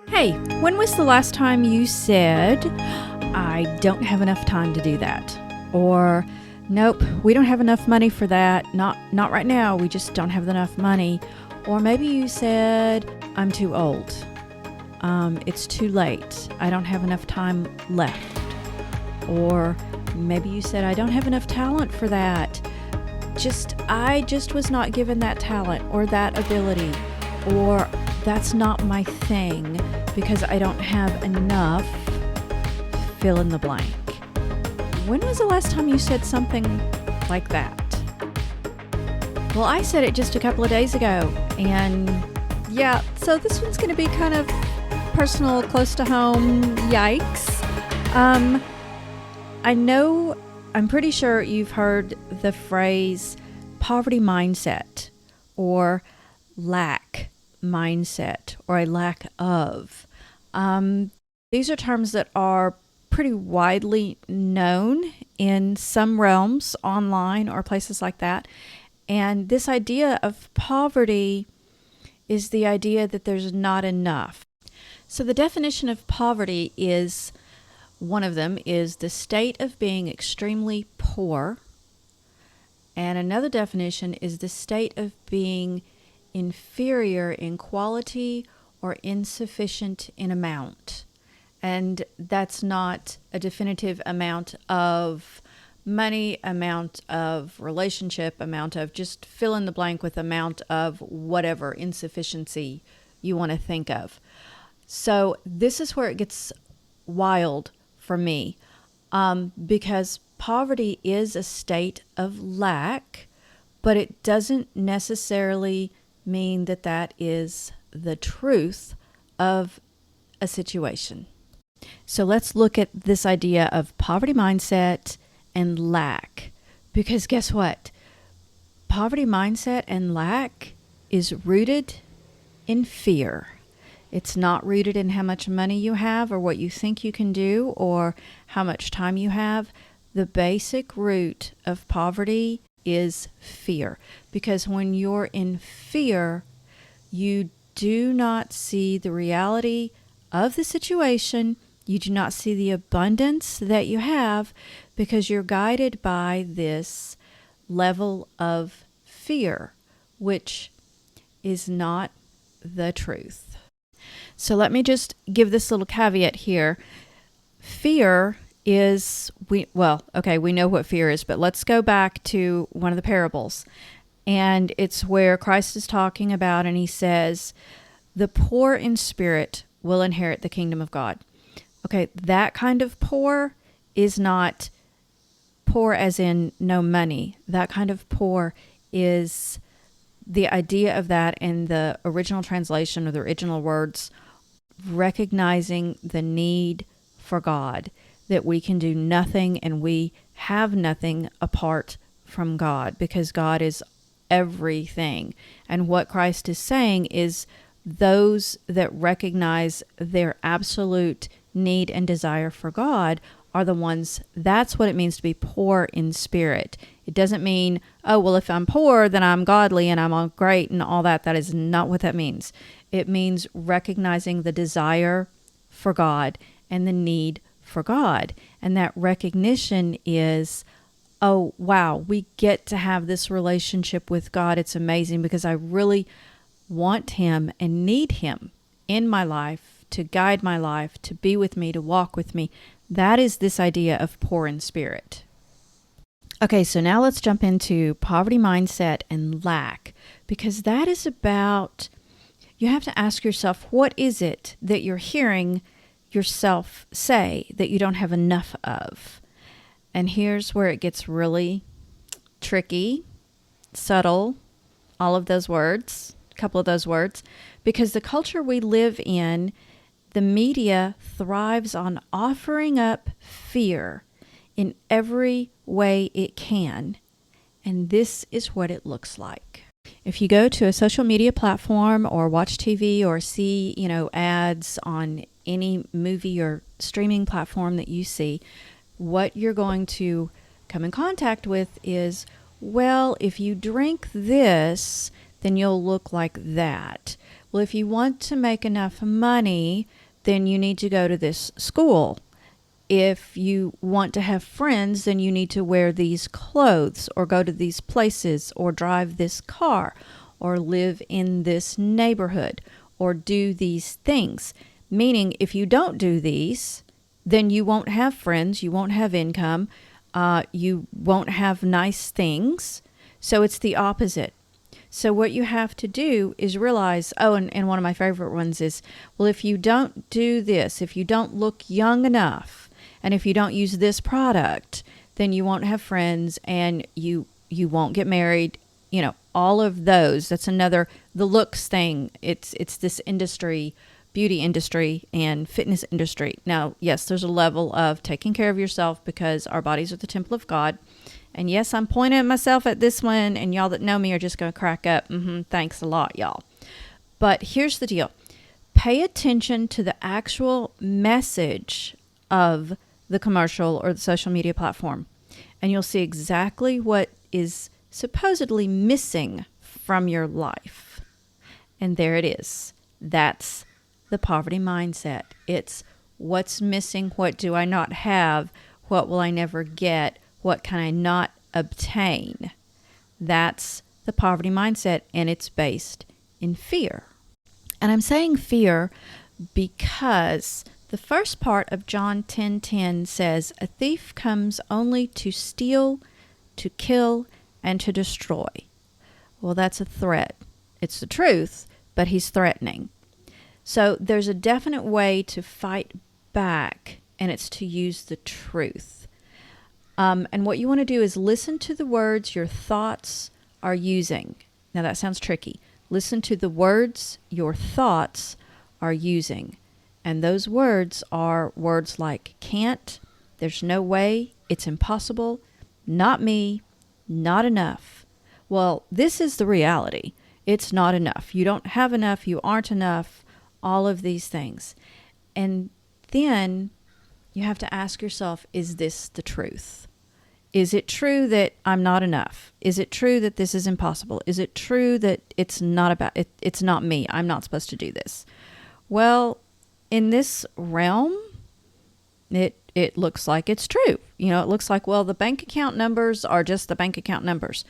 Hey, when was the last time you said, I don't have enough time to do that? Or, nope, we don't have enough money for that. Not right now. We just don't have enough money. Or maybe you said, I'm too old. It's too late. I don't have enough time left. Or maybe you said, I don't have enough talent for that. I just was not given that talent or that ability. Or that's not my thing because I don't have enough, fill in the blank. When was the last time you said something like that? Well, I said it just a couple of days ago, and yeah, so this one's going to be kind of personal, close to home, yikes. I'm pretty sure you've heard the phrase poverty mindset or lack mindset or a lack of. These are terms that are pretty widely known in some realms online or places like that. And this idea of poverty is the idea that there's not enough. So the definition of poverty is, one of them is the state of being extremely poor. And another definition is the state of being inferior in quality or insufficient in amount. And that's not a definitive amount of money, amount of relationship, amount of just fill in the blank with amount of whatever insufficiency you want to think of. So this is where it gets wild for me, because poverty is a state of lack, but it doesn't necessarily mean that that is the truth of a situation. So let's look at this idea of poverty mindset and lack, because guess what? Poverty mindset and lack is rooted in fear. It's not rooted in how much money you have or what you think you can do or how much time you have. The basic root of poverty is fear, because when you're in fear, you do not see the reality of the situation. You do not see the abundance that you have because you're guided by this level of fear, which is not the truth. So let me just give this little caveat here. Fear is, we know what fear is, but let's go back to one of the parables. And it's where Christ is talking about, and he says, the poor in spirit will inherit the kingdom of God. Okay, that kind of poor is not poor as in no money. That kind of poor is the idea of that in the original translation or the original words, recognizing the need for God, that we can do nothing and we have nothing apart from God because God is everything. And what Christ is saying is those that recognize their absolute need and desire for God are the ones, that's what it means to be poor in spirit. It doesn't mean, oh, well, if I'm poor, then I'm godly and I'm all great and all that. That is not what that means. It means recognizing the desire for God and the need for God. And that recognition is, oh, wow, we get to have this relationship with God. It's amazing because I really want Him and need Him in my life to guide my life, to be with me, to walk with me. That is this idea of poor in spirit. Okay, so now let's jump into poverty mindset and lack, because that is about, you have to ask yourself, what is it that you're hearing yourself say that you don't have enough of? And here's where it gets really tricky, subtle, all of those words, a couple of those words, because the culture we live in, the media thrives on offering up fear in every way it can. And this is what it looks like. If you go to a social media platform or watch TV or see, ads on any movie or streaming platform that you see, what you're going to come in contact with is, well, if you drink this, then you'll look like that. Well, if you want to make enough money, then you need to go to this school. If you want to have friends, then you need to wear these clothes or go to these places or drive this car or live in this neighborhood or do these things. Meaning, if you don't do these, then you won't have friends, you won't have income, you won't have nice things. So it's the opposite. So what you have to do is realize, and one of my favorite ones is, well, if you don't do this, if you don't look young enough, and if you don't use this product, then you won't have friends and you won't get married. You know, all of those. That's another, the looks thing. It's this industry, beauty industry and fitness industry. Now, yes, there's a level of taking care of yourself because our bodies are the temple of God. And yes, I'm pointing at myself at this one, and y'all that know me are just going to crack up. Thanks a lot, y'all. But here's the deal. Pay attention to the actual message of the commercial or the social media platform, and you'll see exactly what is supposedly missing from your life. And there it is. That's the poverty mindset. It's what's missing, what do I not have, what will I never get, what can I not obtain. That's the poverty mindset, and it's based in fear. And I'm saying fear because the first part of John 10:10 says, a thief comes only to steal, to kill, and to destroy. Well, that's a threat. It's the truth, but he's threatening. So there's a definite way to fight back, and it's to use the truth. And what you want to do is listen to the words your thoughts are using. Now that sounds tricky. Listen to the words your thoughts are using. And those words are words like can't, there's no way, it's impossible, not me, not enough. Well, this is the reality. It's not enough. You don't have enough. You aren't enough. All of these things. And then you have to ask yourself, is this the truth? Is it true that I'm not enough? Is it true that this is impossible? Is it true that it's not about it? It's not me. I'm not supposed to do this. Well, in this realm, it looks like it's true. You know, it looks like, well, the bank account numbers are just the bank account numbers.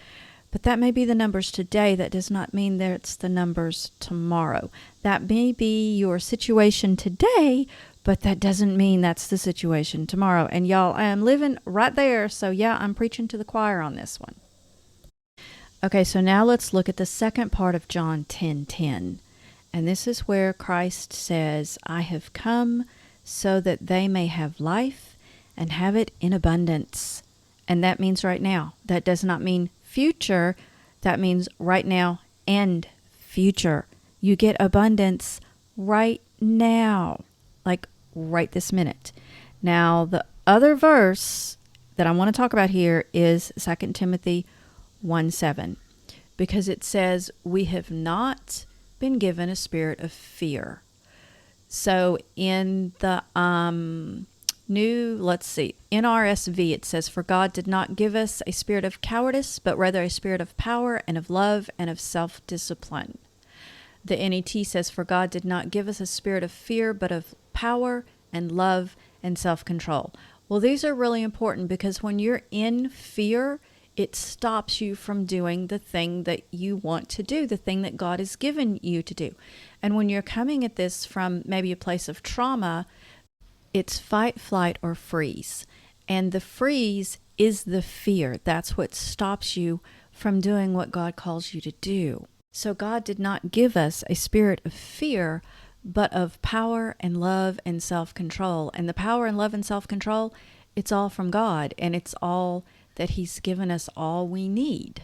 But that may be the numbers today. That does not mean that it's the numbers tomorrow. That may be your situation today, but that doesn't mean that's the situation tomorrow. And y'all, I am living right there. So yeah, I'm preaching to the choir on this one. Okay, so now let's look at the second part of John 10:10. And this is where Christ says, I have come so that they may have life and have it in abundance. And that means right now. That does not mean future. That means right now and future. You get abundance right now, like right this minute. Now, the other verse that I want to talk about here is 2 Timothy 1:7, because it says, we have not been given a spirit of fear. So in the NRSV, it says, for God did not give us a spirit of cowardice, but rather a spirit of power and of love and of self-discipline. The NET says, for God did not give us a spirit of fear, but of power and love and self-control. Well, these are really important because when you're in fear, it stops you from doing the thing that you want to do, the thing that God has given you to do. And when you're coming at this from maybe a place of trauma, it's fight, flight, or freeze. And the freeze is the fear. That's what stops you from doing what God calls you to do. So God did not give us a spirit of fear, but of power and love and self-control. And the power and love and self-control, it's all from God, and it's all that He's given us all we need.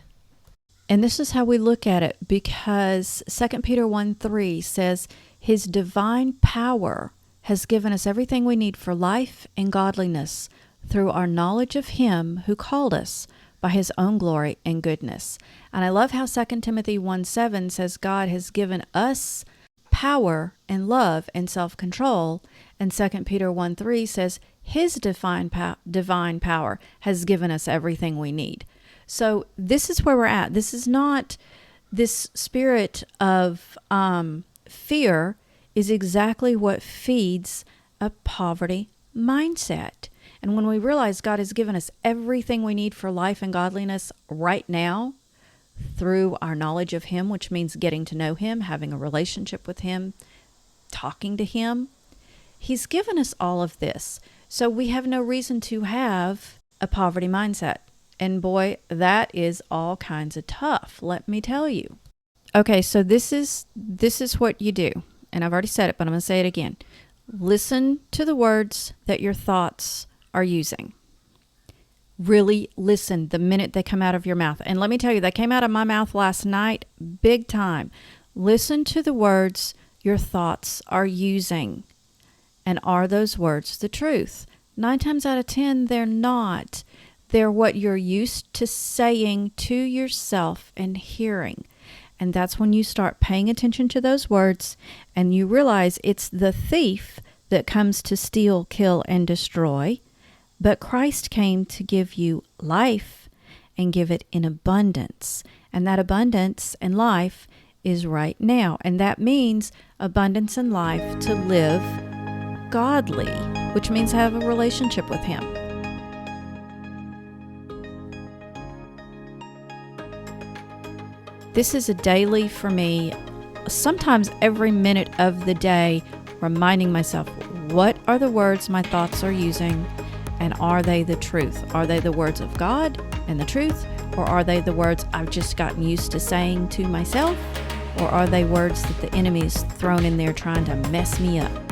And this is how we look at it, because 2 Peter 1:3 says, His divine power has given us everything we need for life and godliness through our knowledge of Him who called us by His own glory and goodness. And I love how 2 Timothy 1:7 says God has given us power and love and self-control, and 2 Peter 1:3 says His divine power has given us everything we need. So this is where we're at. This is not this spirit of fear is exactly what feeds a poverty mindset. And when we realize God has given us everything we need for life and godliness right now through our knowledge of Him, which means getting to know Him, having a relationship with Him, talking to Him, He's given us all of this. So we have no reason to have a poverty mindset. And boy, that is all kinds of tough, let me tell you. Okay, so this is what you do. And I've already said it, but I'm going to say it again. Listen to the words that your thoughts are using. Really listen the minute they come out of your mouth. And let me tell you, they came out of my mouth last night, big time. Listen to the words your thoughts are using. And are those words the truth? 9 times out of 10, they're not. They're what you're used to saying to yourself and hearing. And that's when you start paying attention to those words and you realize it's the thief that comes to steal, kill, and destroy. But Christ came to give you life and give it in abundance. And that abundance and life is right now. And that means abundance and life to live godly, which means have a relationship with Him. This is a daily for me, sometimes every minute of the day, reminding myself, what are the words my thoughts are using, and are they the truth? Are they the words of God and the truth, or are they the words I've just gotten used to saying to myself, or are they words that the enemy's thrown in there trying to mess me up?